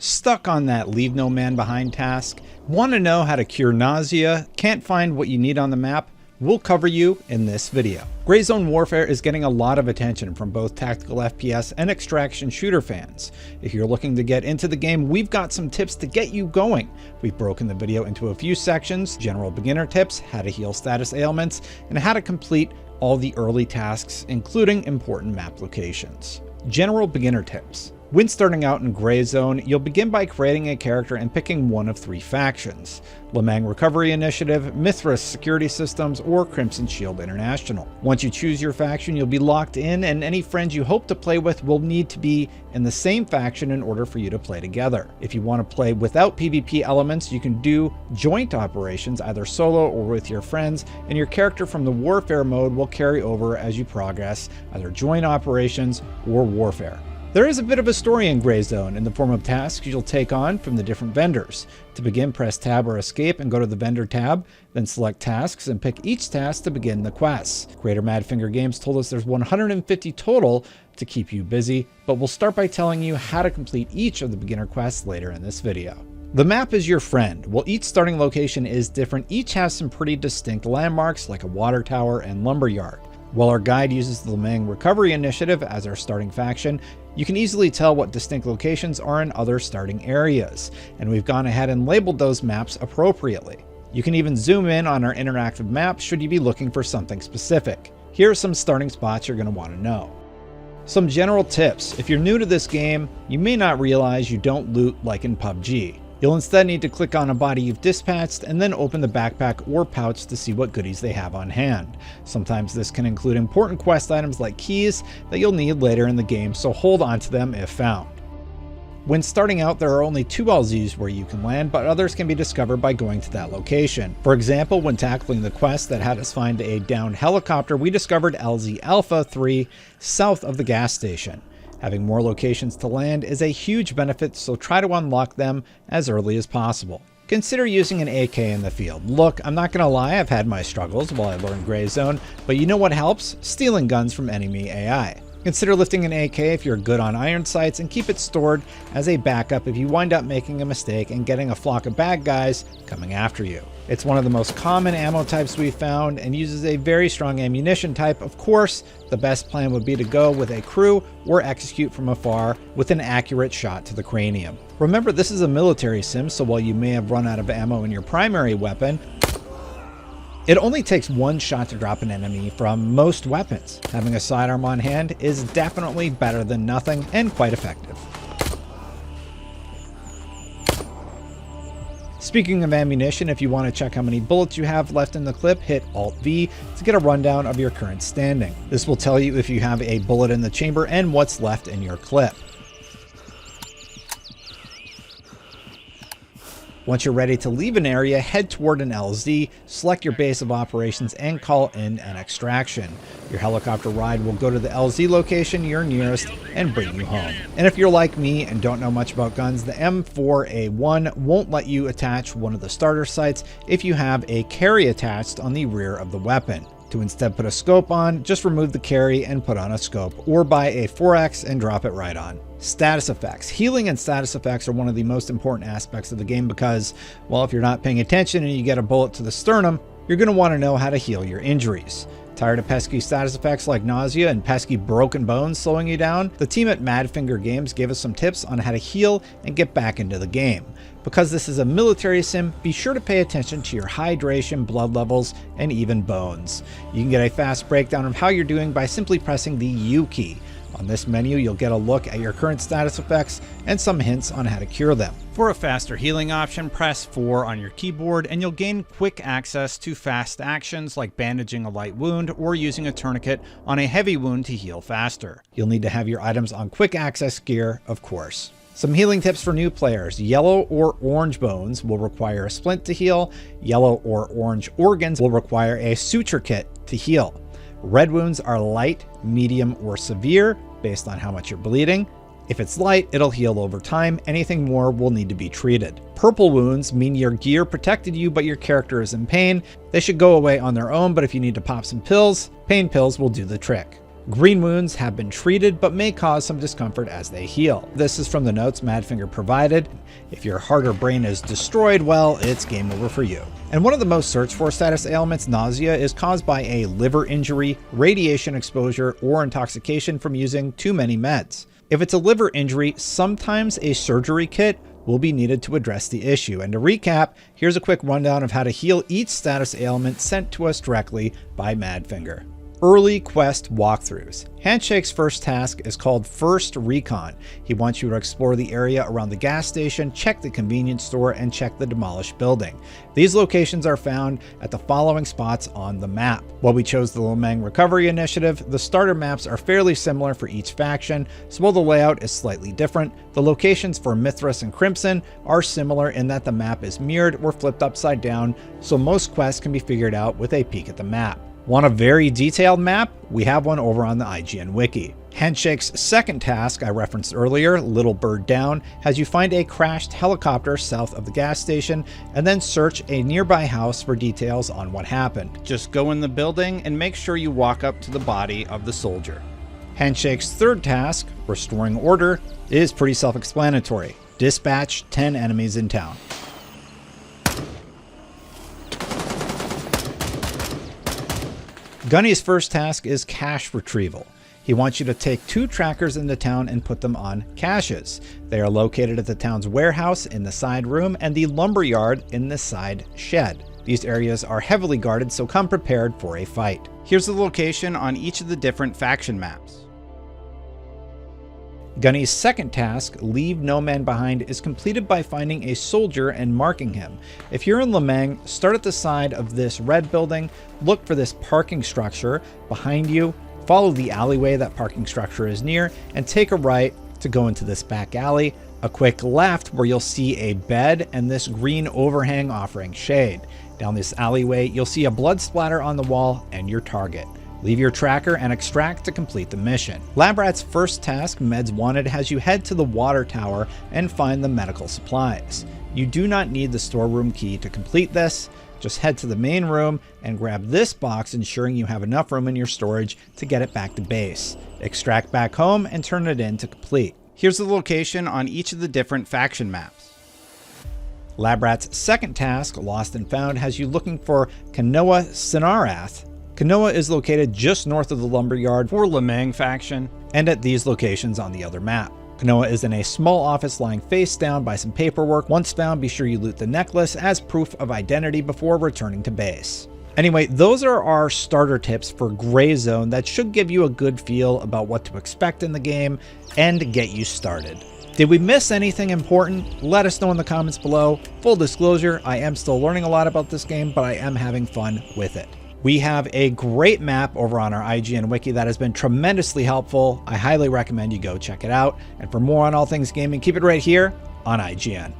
Stuck on that leave no man behind task? Want to know how to cure nausea? Can't find what you need on the map? We'll cover you in this video. Gray Zone Warfare is getting a lot of attention from both tactical FPS and extraction shooter fans. If you're looking to get into the game, we've got some tips to get you going. We've broken the video into a few sections: general beginner tips, how to heal status ailments, and how to complete all the early tasks, including important map locations. General beginner tips. When starting out in Gray Zone, you'll begin by creating a character and picking one of three factions: Lemang Recovery Initiative, Mithras Security Systems, or Crimson Shield International. Once you choose your faction, you'll be locked in, and any friends you hope to play with will need to be in the same faction in order for you to play together. If you want to play without PvP elements, you can do joint operations, either solo or with your friends, and your character from the Warfare mode will carry over as you progress, either joint operations or Warfare. There is a bit of a story in Gray Zone in the form of tasks you'll take on from the different vendors. To begin, press Tab or Escape and go to the vendor tab, then select Tasks and pick each task to begin the quests. Creator Madfinger Games told us there's 150 total to keep you busy, but we'll start by telling you how to complete each of the beginner quests later in this video. The map is your friend. While each starting location is different, each has some pretty distinct landmarks like a water tower and lumberyard. While our guide uses the Lemang Recovery Initiative as our starting faction, you can easily tell what distinct locations are in other starting areas, and we've gone ahead and labeled those maps appropriately. You can even zoom in on our interactive map should you be looking for something specific. Here are some starting spots you're going to want to know. Some general tips. If you're new to this game, you may not realize you don't loot like in PUBG. You'll instead need to click on a body you've dispatched and then open the backpack or pouch to see what goodies they have on hand. Sometimes this can include important quest items like keys that you'll need later in the game, so hold on to them if found. When starting out, there are only 2 LZs where you can land, but others can be discovered by going to that location. For example, when tackling the quest that had us find a downed helicopter, we discovered LZ Alpha 3 south of the gas station. Having more locations to land is a huge benefit, so try to unlock them as early as possible. Consider using an AK in the field. Look, I'm not gonna lie, I've had my struggles while I learned Gray Zone, but you know what helps? Stealing guns from enemy AI. Consider lifting an AK if you're good on iron sights, and keep it stored as a backup if you wind up making a mistake and getting a flock of bad guys coming after you. It's one of the most common ammo types we've found and uses a very strong ammunition type. Of course, the best plan would be to go with a crew or execute from afar with an accurate shot to the cranium. Remember, this is a military sim, so while you may have run out of ammo in your primary weapon, it only takes one shot to drop an enemy from most weapons. Having a sidearm on hand is definitely better than nothing and quite effective. Speaking of ammunition, if you want to check how many bullets you have left in the clip, hit Alt-V to get a rundown of your current standing. This will tell you if you have a bullet in the chamber and what's left in your clip. Once you're ready to leave an area, head toward an LZ, select your base of operations, and call in an extraction. Your helicopter ride will go to the LZ location you're nearest and bring you home. And if you're like me and don't know much about guns, the M4A1 won't let you attach one of the starter sights if you have a carry attached on the rear of the weapon. To instead put a scope on, just remove the carry and put on a scope, or buy a 4X and drop it right on. Status effects. Healing and status effects are one of the most important aspects of the game because, well, if you're not paying attention and you get a bullet to the sternum, you're going to want to know how to heal your injuries. Tired of pesky status effects like nausea and pesky broken bones slowing you down? The team at Madfinger Games gave us some tips on how to heal and get back into the game. Because this is a military sim, be sure to pay attention to your hydration, blood levels, and even bones. You can get a fast breakdown of how you're doing by simply pressing the U key. On this menu, you'll get a look at your current status effects and some hints on how to cure them. For a faster healing option, press 4 on your keyboard and you'll gain quick access to fast actions like bandaging a light wound or using a tourniquet on a heavy wound to heal faster. You'll need to have your items on quick access gear, of course. Some healing tips for new players. Yellow or orange bones will require a splint to heal. Yellow or orange organs will require a suture kit to heal. Red wounds are light, medium, or severe based on how much you're bleeding. If it's light, it'll heal over time. Anything more will need to be treated. Purple wounds mean your gear protected you, but your character is in pain. They should go away on their own, but if you need to pop some pills, pain pills will do the trick. Green wounds have been treated but may cause some discomfort as they heal. This is from the notes Madfinger provided. If your heart or brain is destroyed, well, it's game over for you. And one of the most searched for status ailments, nausea, is caused by a liver injury, radiation exposure, or intoxication from using too many meds. If it's a liver injury, sometimes a surgery kit will be needed to address the issue. And to recap, here's a quick rundown of how to heal each status ailment sent to us directly by Madfinger. Early quest walkthroughs. Handshake's first task is called First Recon. He wants you to explore the area around the gas station, check the convenience store, and check the demolished building. These locations are found at the following spots on the map. While we chose the Lemang Recovery Initiative, the starter maps are fairly similar for each faction, so while the layout is slightly different, the locations for Mithras and Crimson are similar in that the map is mirrored or flipped upside down, so most quests can be figured out with a peek at the map. Want a very detailed map? We have one over on the IGN Wiki. Handshake's second task I referenced earlier, Little Bird Down, has you find a crashed helicopter south of the gas station and then search a nearby house for details on what happened. Just go in the building and make sure you walk up to the body of the soldier. Handshake's third task, Restoring Order, is pretty self-explanatory. Dispatch 10 enemies in town. Gunny's first task is cache retrieval. He wants you to take 2 trackers into town and put them on caches. They are located at the town's warehouse in the side room and the lumberyard in the side shed. These areas are heavily guarded, so come prepared for a fight. Here's the location on each of the different faction maps. Gunny's second task, Leave No Man Behind, is completed by finding a soldier and marking him. If you're in Lemang, start at the side of this red building, look for this parking structure behind you, follow the alleyway that parking structure is near, and take a right to go into this back alley, a quick left where you'll see a bed and this green overhang offering shade. Down this alleyway, you'll see a blood splatter on the wall and your target. Leave your tracker and extract to complete the mission. Labrat's first task, Meds Wanted, has you head to the water tower and find the medical supplies. You do not need the storeroom key to complete this. Just head to the main room and grab this box, ensuring you have enough room in your storage to get it back to base. Extract back home and turn it in to complete. Here's the location on each of the different faction maps. Labrat's second task, Lost and Found, has you looking for Kanoa Sinarath. Kanoa is located just north of the lumberyard for Lemang faction, and at these locations on the other map. Kanoa is in a small office lying face down by some paperwork. Once found, be sure you loot the necklace as proof of identity before returning to base. Anyway, those are our starter tips for Gray Zone that should give you a good feel about what to expect in the game and get you started. Did we miss anything important? Let us know in the comments below. Full disclosure, I am still learning a lot about this game, but I am having fun with it. We have a great map over on our IGN Wiki that has been tremendously helpful. I highly recommend you go check it out. And for more on all things gaming, keep it right here on IGN.